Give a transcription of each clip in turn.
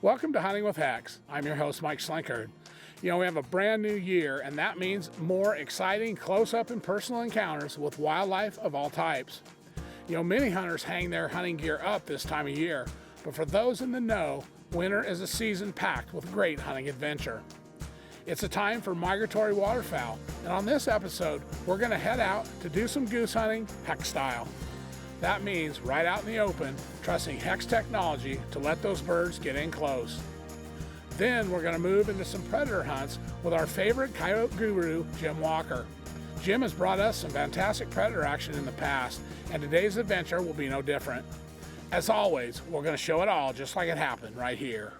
Welcome to Hunting with HECS. I'm your host, Mike Slinkard. We have a brand new year, and that means more exciting close-up and personal encounters with wildlife of all types. Many hunters hang their hunting gear up this time of year, but for those in the know, winter is a season packed with great hunting adventure. It's a time for migratory waterfowl, and on this episode, we're going to head out to do some goose hunting HECS style. That means right out in the open, trusting HECS technology to let those birds get in close. Then we're going to move into some predator hunts with our favorite coyote guru, Jim Walker. Jim has brought us some fantastic predator action in the past, and today's adventure will be no different. As always, we're going to show it all just like it happened right here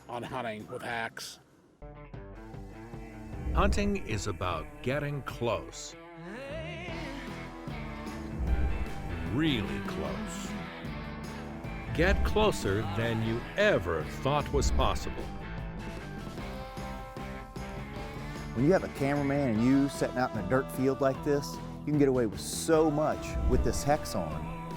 on Hunting with HECS. Hunting is about getting close. Really close. Get closer than you ever thought was possible. When you have a cameraman and you setting out in a dirt field like this, you can get away with so much with this HECS on.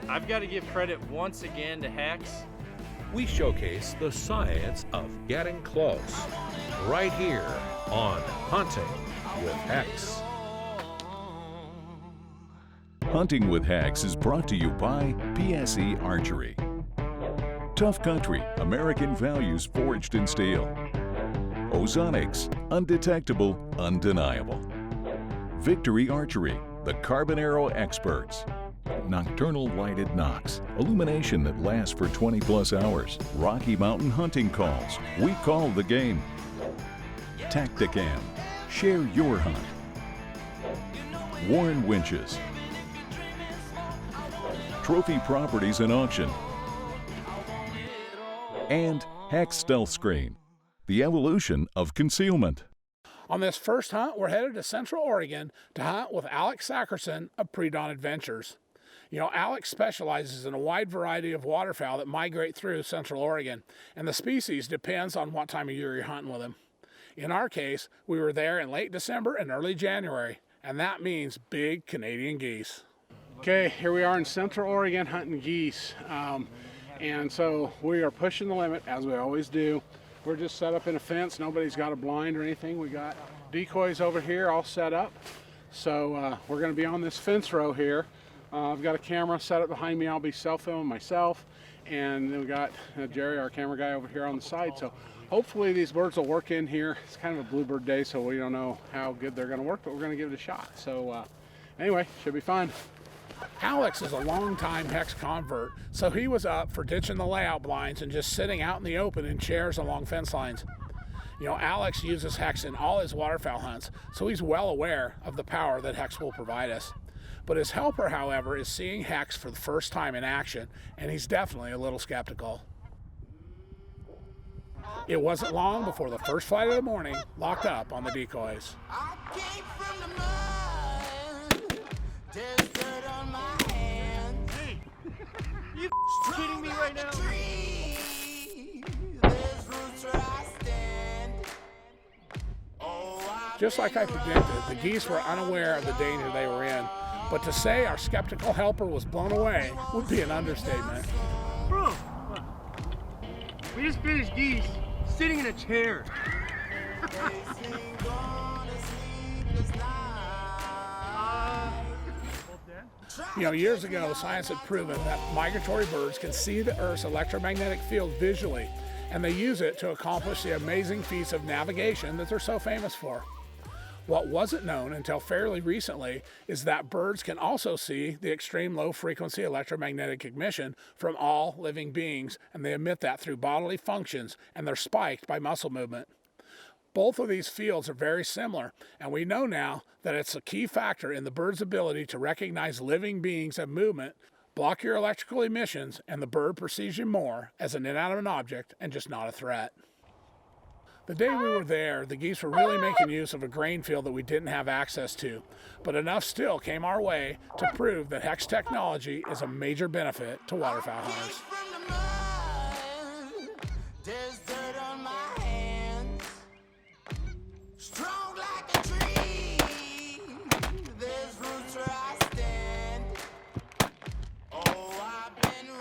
I've got to give credit once again to HECS. We showcase the science of getting close right here on Hunting with HECS. Hunting with HECS is brought to you by PSE Archery. Tough Country, American values forged in steel. Ozonics, undetectable, undeniable. Victory Archery, the carbon arrow experts. Nocturnal lighted Knox, illumination that lasts for 20+ hours. Rocky Mountain hunting calls, we call the game. Tacticam, share your hunt. Warren Winches. Trophy Properties and Auction. And HECS Stealth Screen, the evolution of concealment. On this first hunt, we're headed to Central Oregon to hunt with Alex Sackerson of Pre-Dawn Adventures. Alex specializes in a wide variety of waterfowl that migrate through Central Oregon, and the species depends on what time of year you're hunting with him. In our case, we were there in late December and early January, and that means big Canadian geese. Okay, here we are in Central Oregon hunting geese, and so we are pushing the limit as we always do. We're just set up in a fence. Nobody's got a blind or anything. We got decoys over here all set up. So we're going to be on this fence row here. I've got a camera set up behind me. I'll be self-filming myself. And then we got Jerry, our camera guy, over here on the side. So hopefully these birds will work in here. It's kind of a bluebird day, so we don't know how good they're going to work, but we're going to give it a shot. So anyway, should be fun. Alex is a longtime HECS convert, so he was up for ditching the layout blinds and just sitting out in the open in chairs along fence lines. Alex uses HECS in all his waterfowl hunts, so he's well aware of the power that HECS will provide us. But his helper, however, is seeing HECS for the first time in action, and he's definitely a little skeptical. It wasn't long before the first flight of the morning locked up on the decoys. I came from the mud. There's dirt on my hands. Hey, you kidding me right now? There's roots where I stand. Oh, Just like I predicted, the geese were unaware of the danger they were in, but to say our skeptical helper was blown away would be an understatement. Bro, we just finished geese sitting in a chair. Years ago, science had proven that migratory birds can see the Earth's electromagnetic field visually, and they use it to accomplish the amazing feats of navigation that they're so famous for. What wasn't known until fairly recently is that birds can also see the extreme low-frequency electromagnetic emission from all living beings, and they emit that through bodily functions, and they're spiked by muscle movement. Both of these fields are very similar, and we know now that it's a key factor in the bird's ability to recognize living beings and movement, block your electrical emissions, and the bird perceives you more as an inanimate object and just not a threat. The day we were there, the geese were really making use of a grain field that we didn't have access to, but enough still came our way to prove that HECS technology is a major benefit to waterfowl hunters. there's dirt on my hands. Strong like a tree. There's roots where I stand. Oh, I've been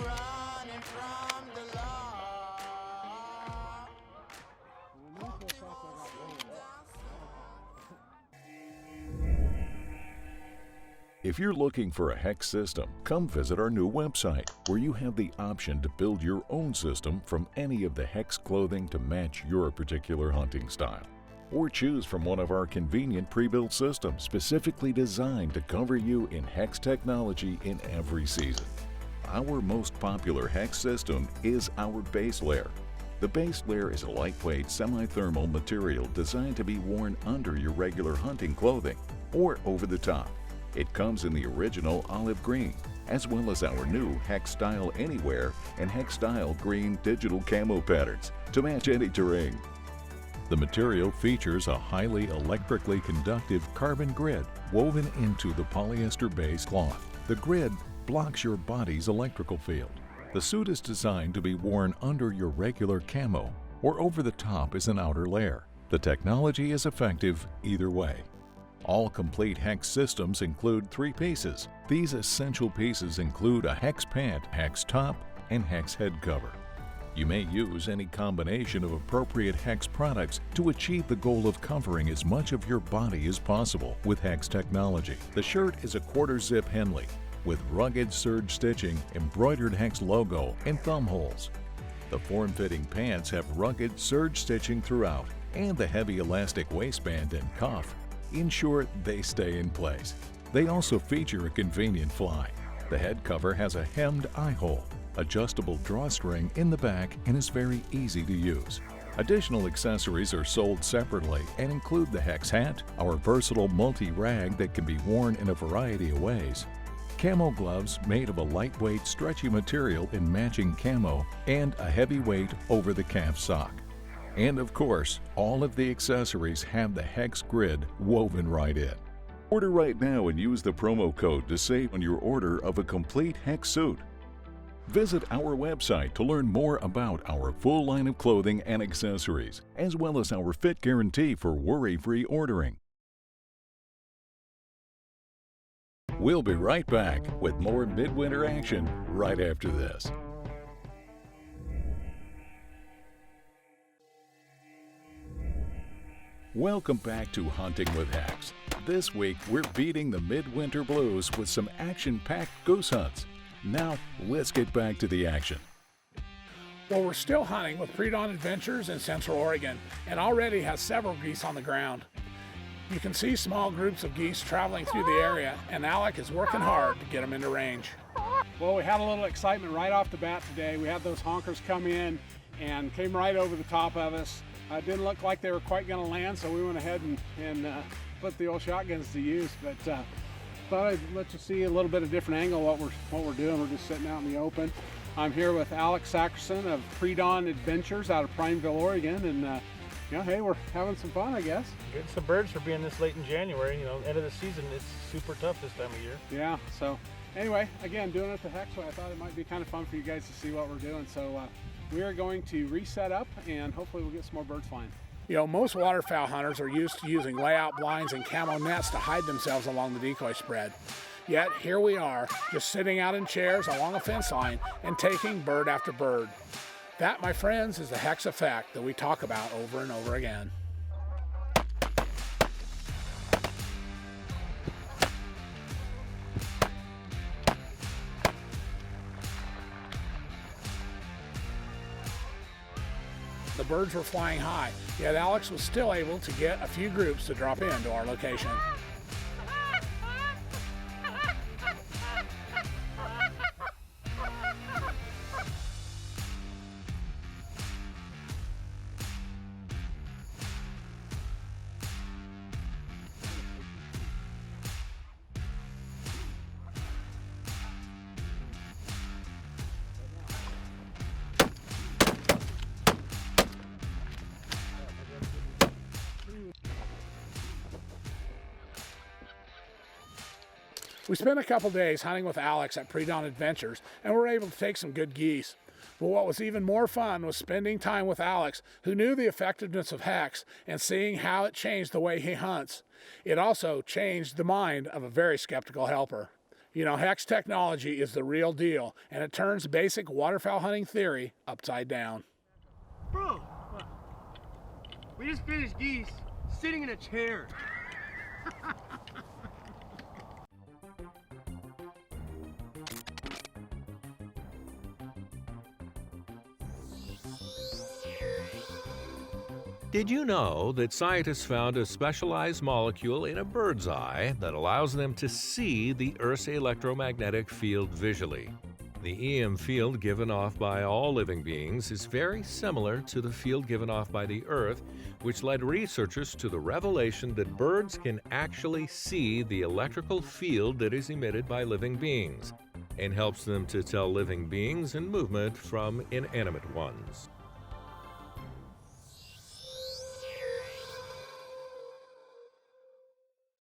If you're looking for a HECS system, come visit our new website, where you have the option to build your own system from any of the HECS clothing to match your particular hunting style. Or choose from one of our convenient pre-built systems specifically designed to cover you in HECS technology in every season. Our most popular HECS system is our base layer. The base layer is a lightweight semi-thermal material designed to be worn under your regular hunting clothing or over the top. It comes in the original olive green, as well as our new HECS Style Anywhere and HECS Style Green digital camo patterns to match any terrain. The material features a highly electrically conductive carbon grid woven into the polyester-based cloth. The grid blocks your body's electrical field. The suit is designed to be worn under your regular camo or over the top as an outer layer. The technology is effective either way. All complete HECS systems include 3 pieces. These essential pieces include a HECS pant, HECS top, and HECS head cover. You may use any combination of appropriate HECS products to achieve the goal of covering as much of your body as possible with HECS technology. The shirt is a quarter zip Henley with rugged serge stitching, embroidered HECS logo, and thumb holes. The form-fitting pants have rugged serge stitching throughout, and the heavy elastic waistband and cuff ensure they stay in place. They also feature a convenient fly. The head cover has a hemmed eye hole, adjustable drawstring in the back, and is very easy to use. Additional accessories are sold separately and include the HECS hat, our versatile multi-rag that can be worn in a variety of ways, camo gloves made of a lightweight, stretchy material in matching camo, and a heavyweight over-the-calf sock. And of course, all of the accessories have the HECS grid woven right in. Order right now and use the promo code to save on your order of a complete HECS suit. Visit our website to learn more about our full line of clothing and accessories, as well as our fit guarantee for worry-free ordering. We'll be right back with more midwinter action right after this. Welcome back to Hunting with HECS. This week, we're beating the midwinter blues with some action-packed goose hunts. Now, let's get back to the action. Well, we're still hunting with Pre-Dawn Adventures in Central Oregon and already has several geese on the ground. You can see small groups of geese traveling through the area, and Alec is working hard to get them into range. Well, we had a little excitement right off the bat today. We had those honkers come in and came right over the top of us. It didn't look like they were quite going to land, so we went ahead and put the old shotguns to use. But thought I'd let you see a little bit of different angle what we're doing. We're just sitting out in the open. I'm here with Alex Sackerson of Pre-Dawn Adventures out of Prineville, Oregon, and hey, we're having some fun, I guess. Getting some birds for being this late in January. End of the season, it's super tough this time of year. Yeah, so anyway, again, doing it the HECS way, I thought it might be kind of fun for you guys to see what we're doing. So we are going to reset up, and hopefully we'll get some more birds flying. Most waterfowl hunters are used to using layout blinds and camo nets to hide themselves along the decoy spread. Yet here we are, just sitting out in chairs along a fence line and taking bird after bird. That, my friends, is the HECS effect that we talk about over and over again. The birds were flying high, yet Alex was still able to get a few groups to drop into our location. We spent a couple days hunting with Alex at Pre-Dawn Adventures and were able to take some good geese. But what was even more fun was spending time with Alex, who knew the effectiveness of HECS and seeing how it changed the way he hunts. It also changed the mind of a very skeptical helper. HECS technology is the real deal, and it turns basic waterfowl hunting theory upside down. Bro, we just finished geese sitting in a chair. Did you know that scientists found a specialized molecule in a bird's eye that allows them to see the Earth's electromagnetic field visually? The EM field given off by all living beings is very similar to the field given off by the Earth, which led researchers to the revelation that birds can actually see the electrical field that is emitted by living beings, and helps them to tell living beings in movement from inanimate ones.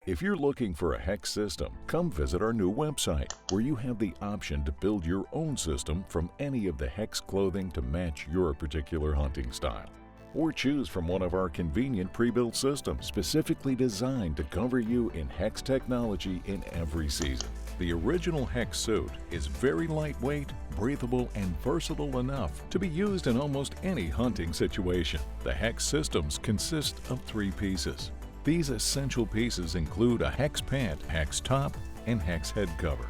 If you're looking for a HECS system, come visit our new website, where you have the option to build your own system from any of the HECS clothing to match your particular hunting style. Or choose from one of our convenient pre-built systems specifically designed to cover you in HECS technology in every season. The original HECS suit is very lightweight, breathable, and versatile enough to be used in almost any hunting situation. The HECS systems consist of 3 pieces. These essential pieces include a HECS pant, HECS top, and HECS head cover.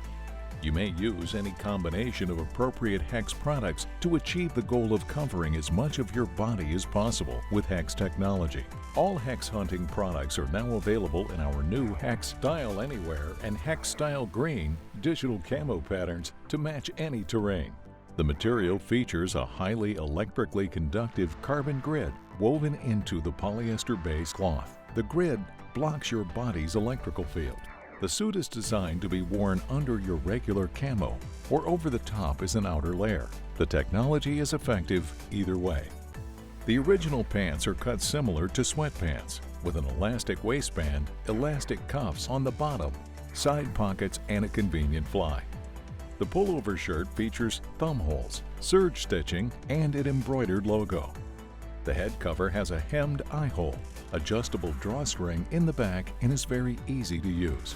You may use any combination of appropriate HECS products to achieve the goal of covering as much of your body as possible with HECS technology. All HECS hunting products are now available in our new HECS Style Anywhere and HECS Style Green digital camo patterns to match any terrain. The material features a highly electrically conductive carbon grid woven into the polyester-based cloth. The grid blocks your body's electrical field. The suit is designed to be worn under your regular camo or over the top as an outer layer. The technology is effective either way. The original pants are cut similar to sweatpants, with an elastic waistband, elastic cuffs on the bottom, side pockets, and a convenient fly. The pullover shirt features thumb holes, serge stitching, and an embroidered logo. The head cover has a hemmed eye hole, adjustable drawstring in the back, and is very easy to use.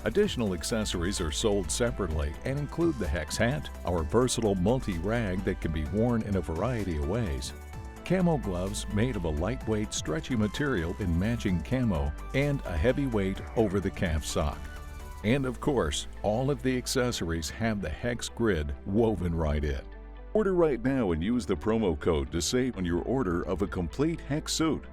Additional accessories are sold separately and include the HECS hat, our versatile multi-rag that can be worn in a variety of ways, camo gloves made of a lightweight, stretchy material in matching camo, and a heavyweight over-the-calf sock. And of course, all of the accessories have the HECS grid woven right in. Order right now and use the promo code to save on your order of a complete HECS suit.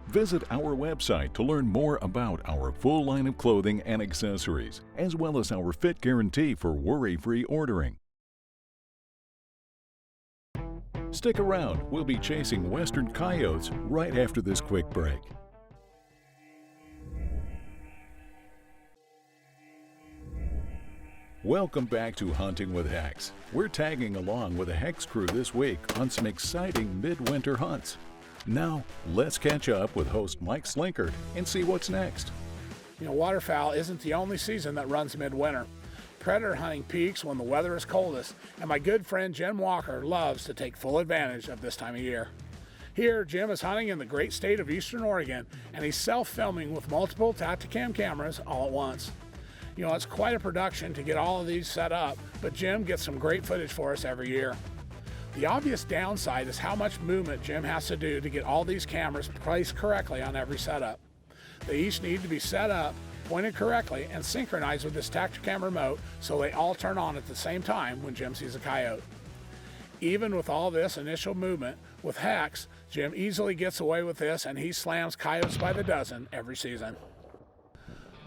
Visit our website to learn more about our full line of clothing and accessories, as well as our fit guarantee for worry-free ordering. Stick around, we'll be chasing western coyotes right after this quick break. Welcome back to Hunting with HECS. We're tagging along with the HECS crew this week on some exciting midwinter hunts. Now, let's catch up with host Mike Slinkard and see what's next. You know, waterfowl isn't the only season that runs midwinter. Predator hunting peaks when the weather is coldest, and my good friend Jim Walker loves to take full advantage of this time of year. Here, Jim is hunting in the great state of Eastern Oregon, and he's self-filming with multiple Tacticam cameras all at once. You know, it's quite a production to get all of these set up, but Jim gets some great footage for us every year. The obvious downside is how much movement Jim has to do to get all these cameras placed correctly on every setup. They each need to be set up, pointed correctly, and synchronized with this Tacticam remote so they all turn on at the same time when Jim sees a coyote. Even with all this initial movement, with HECS, Jim easily gets away with this, and he slams coyotes by the dozen every season.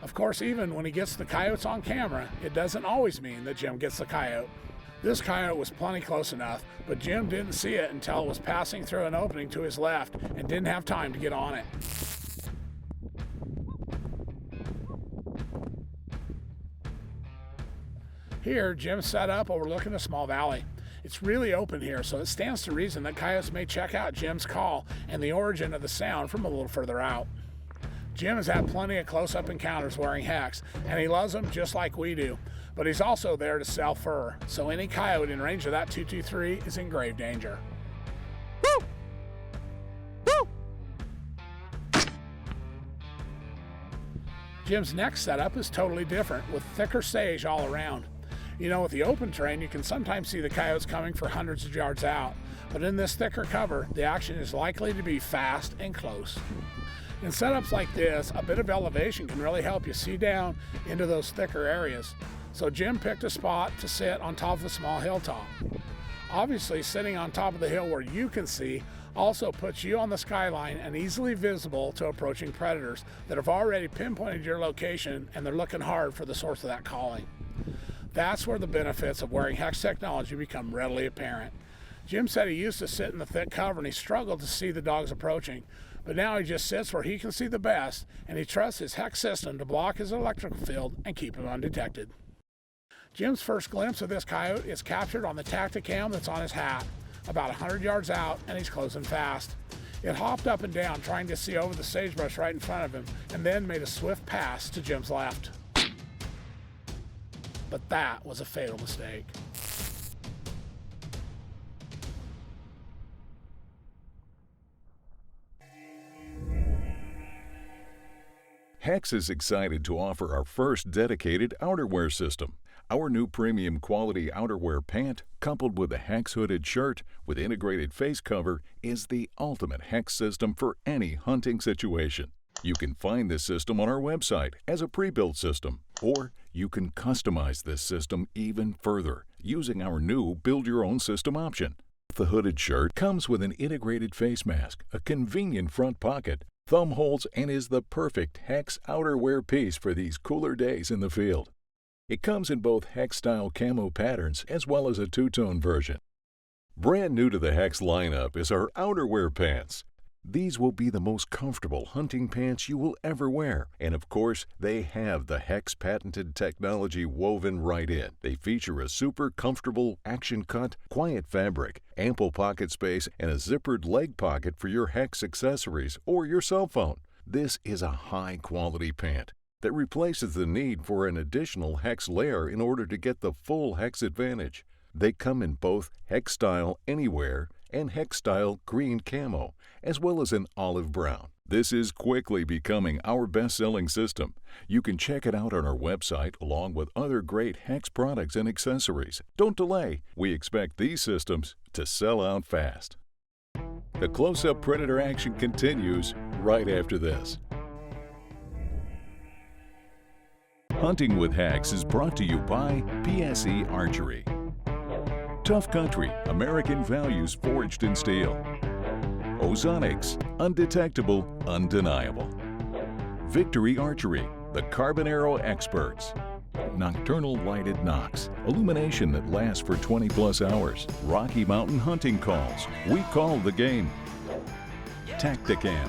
Of course, even when he gets the coyotes on camera, it doesn't always mean that Jim gets the coyote. This coyote was plenty close enough, but Jim didn't see it until it was passing through an opening to his left and didn't have time to get on it. Here, Jim set up overlooking a small valley. It's really open here, so it stands to reason that coyotes may check out Jim's call and the origin of the sound from a little further out. Jim has had plenty of close-up encounters wearing HECS, and he loves them just like we do, but he's also there to sell fur, so any coyote in range of that 223 is in grave danger. Woo! Woo! Jim's next setup is totally different, with thicker sage all around. You know, with the open terrain, you can sometimes see the coyotes coming for hundreds of yards out, but in this thicker cover, the action is likely to be fast and close. In setups like this, a bit of elevation can really help you see down into those thicker areas. So Jim picked a spot to sit on top of a small hilltop. Obviously, sitting on top of the hill where you can see Also puts you on the skyline and easily visible to approaching predators that have already pinpointed your location, and they're looking hard for the source of that calling. That's where the benefits of wearing HECS technology become readily apparent. Jim said he used to sit in the thick cover and he struggled to see the dogs approaching, but now he just sits where he can see the best, and he trusts his HECS system to block his electrical field and keep him undetected. Jim's first glimpse of this coyote is captured on the Tacticam that's on his hat, about 100 yards out, and he's closing fast. It hopped up and down trying to see over the sagebrush right in front of him, and then made a swift pass to Jim's left. But that was a fatal mistake. HECS is excited to offer our first dedicated outerwear system. Our new premium quality outerwear pant, coupled with a HECS hooded shirt with integrated face cover, is the ultimate HECS system for any hunting situation. You can find this system on our website as a pre-built system, or you can customize this system even further using our new build-your-own system option. The hooded shirt comes with an integrated face mask, a convenient front pocket, thumb holes, and is the perfect HECS outerwear piece for these cooler days in the field. It comes in both HECS-style camo patterns as well as a two-tone version. Brand new to the HECS lineup is our outerwear pants. These will be the most comfortable hunting pants you will ever wear, and of course, they have the HECS patented technology woven right in. They feature a super comfortable, action-cut, quiet fabric, ample pocket space, and a zippered leg pocket for your HECS accessories or your cell phone. This is a high-quality pant that replaces the need for an additional HECS layer in order to get the full HECS advantage. They come in both HECS Style Anywhere and HECS Style Green Camo, as well as an olive brown. This is quickly becoming our best-selling system. You can check it out on our website along with other great HECS products and accessories. Don't delay. We expect these systems to sell out fast. The close-up predator action continues right after this. Hunting with HECS is brought to you by PSE Archery. Tough Country, American values forged in steel. Ozonics, undetectable, undeniable. Victory Archery, the carbon arrow experts. Nocturnal lighted nocks, illumination that lasts for 20+ hours. Rocky Mountain hunting calls, we call the game. Tacticam,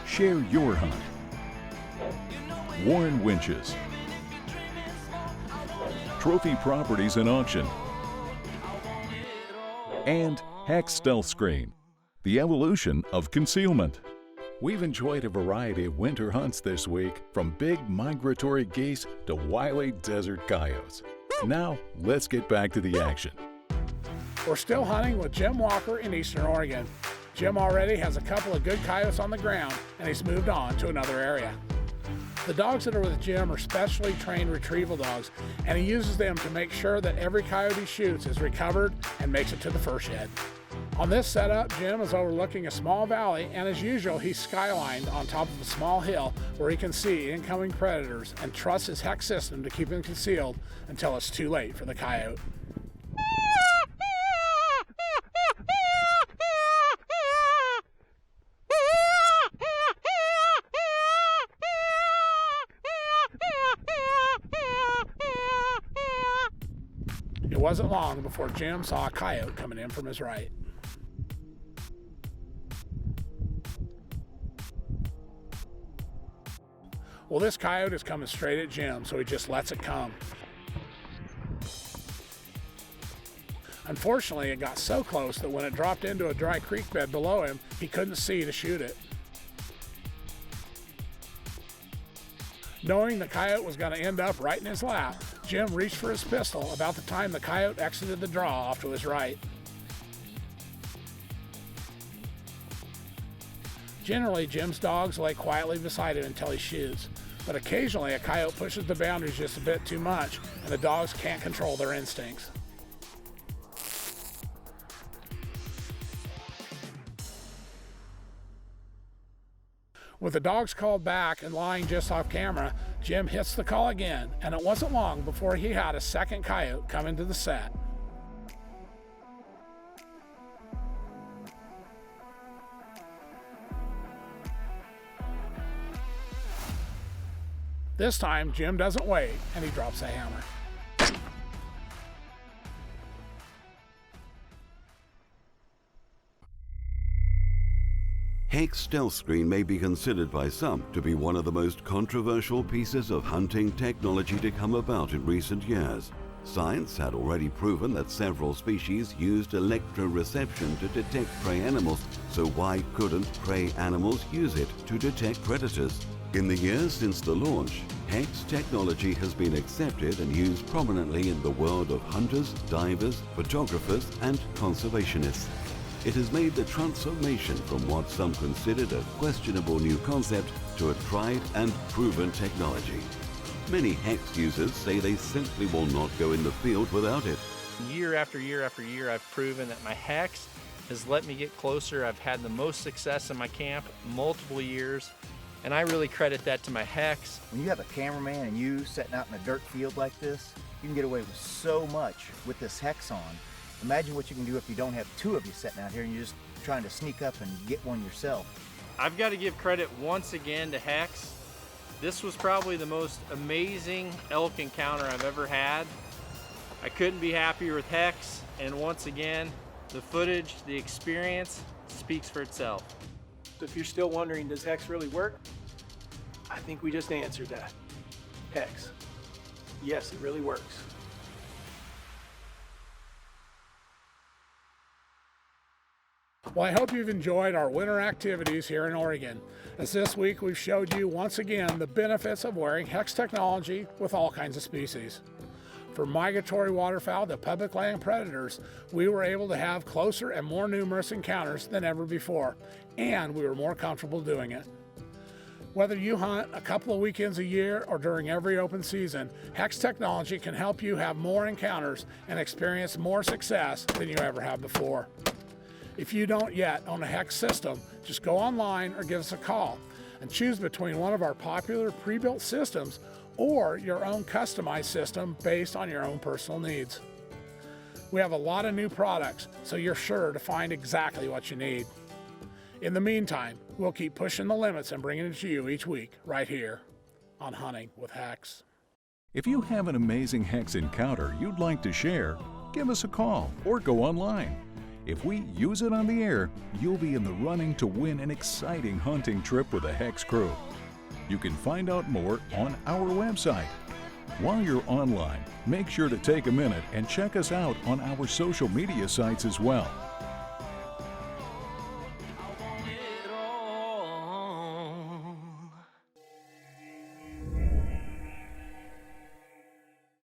share your hunt. Warren Winches. Trophy Properties and Auction. And HECS Stealth Screen, the evolution of concealment. We've enjoyed a variety of winter hunts this week, from big migratory geese to wily desert coyotes. Now, let's get back to the action. We're still hunting with Jim Walker in Eastern Oregon. Jim already has a couple of good coyotes on the ground, and he's moved on to another area. The dogs that are with Jim are specially trained retrieval dogs, and he uses them to make sure that every coyote he shoots is recovered and makes it to the fur shed. On this setup, Jim is overlooking a small valley, and as usual, he's skylined on top of a small hill where he can see incoming predators and trusts his HECS system to keep them concealed until it's too late for the coyote. It wasn't long before Jim saw a coyote coming in from his right. Well, this coyote is coming straight at Jim, so he just lets it come. Unfortunately, it got so close that when it dropped into a dry creek bed below him, he couldn't see to shoot it. Knowing the coyote was going to end up right in his lap, Jim reached for his pistol about the time the coyote exited the draw off to his right. Generally, Jim's dogs lay quietly beside him until he shoots, but occasionally a coyote pushes the boundaries just a bit too much, and the dogs can't control their instincts. With the dogs called back and lying just off camera, Jim hits the call again, and it wasn't long before he had a second coyote come into the set. This time, Jim doesn't wait, and he drops a hammer. HECS stealth screen may be considered by some to be one of the most controversial pieces of hunting technology to come about in recent years. Science had already proven that several species used electroreception to detect prey animals, so why couldn't prey animals use it to detect predators? In the years since the launch, HECS technology has been accepted and used prominently in the world of hunters, divers, photographers, and conservationists. It has made the transformation from what some considered a questionable new concept to a tried and proven technology. Many HECS users say they simply will not go in the field without it. Year after year after year, I've proven that my HECS has let me get closer. I've had the most success in my camp, multiple years, and I really credit that to my HECS. When you have a cameraman and you sitting out in a dirt field like this, you can get away with so much with this HECS on. Imagine what you can do if you don't have two of you sitting out here and you're just trying to sneak up and get one yourself. I've got to give credit once again to HECS. This was probably the most amazing elk encounter I've ever had. I couldn't be happier with HECS, and once again, the footage, the experience speaks for itself. If you're still wondering, does HECS really work? I think we just answered that. HECS. Yes, it really works. Well, I hope you've enjoyed our winter activities here in Oregon, as this week we've showed you once again the benefits of wearing HECS technology with all kinds of species. From migratory waterfowl to public land predators, we were able to have closer and more numerous encounters than ever before, and we were more comfortable doing it. Whether you hunt a couple of weekends a year or during every open season, HECS technology can help you have more encounters and experience more success than you ever have before. If you don't yet own a HECS system, just go online or give us a call and choose between one of our popular pre-built systems or your own customized system based on your own personal needs. We have a lot of new products, so you're sure to find exactly what you need. In the meantime, we'll keep pushing the limits and bringing it to you each week right here on Hunting with HECS. If you have an amazing HECS encounter you'd like to share, give us a call or go online. If we use it on the air, you'll be in the running to win an exciting hunting trip with a HECS crew. You can find out more on our website. While you're online, make sure to take a minute and check us out on our social media sites as well.